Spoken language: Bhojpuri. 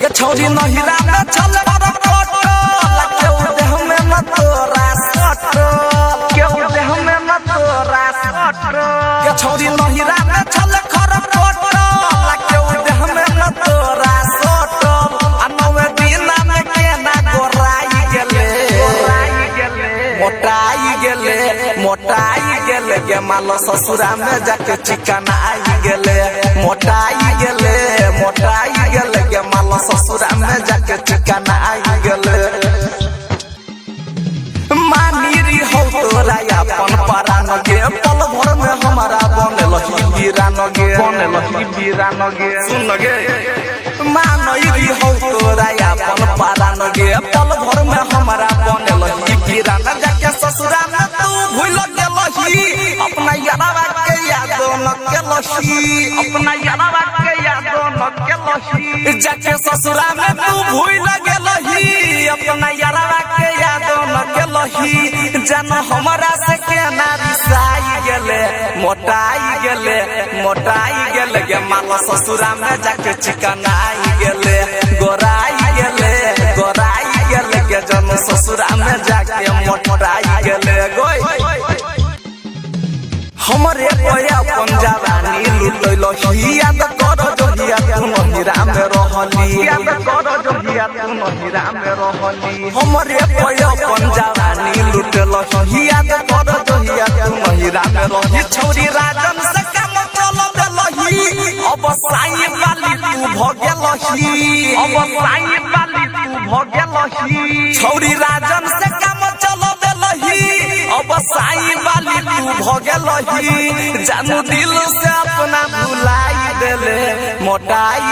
ये छोरी नहिरा में चल पर फोटो क्यों देह में न तोरा सटो क्यों देह में न तोरा सटो ये छोरी नहिरा में चल खर फोटो क्यों देह में न तोरा सटो अनवे दिन में केना गोराई गेले मोटाई गेले के मालो ससुरा में जाके चिकना आई गेले मोटाई गेले के मालो ससुरा में जाके चिकना आई गेले मानीरी हो तोरा अपन परान गे पल भर में हमारा बनल ही वीरान गे सुन गे मानीरी हो तोरा अपन परान गे पल भर में हमारा बनल ही वीरान जाके ससुरा में तू भूल गेलही अपना यारवा के यादो न केलही अपना यारवा के यादो न केलही जाके ससुरा में तू भूल गेलही अपना यारवा के यादो न केलही जान हमरा से केना रिसाई गेले मोटाई गेले के माला ससुरा में जाके चिकना आई गेले गोराई गेले के जन ससुरा में जाके मोटाई गेले गोई हमरे कोया पंजाबानी लुटैलो याद करो जोहिया तू नहिरा में रहली याद करो जोहिया तू नहिरा में रहली हमरे कोया पंजाबानी लुटैलो याद करो जोहिया तू नहिरा में रहली छोरी राजन से काम चल देलही अब साई वाली तू भगेलही छोरी राजन से काम चल देलही अब साई वाली तू भगेलही जानू दिल से अपना भुलाई देले मोटाई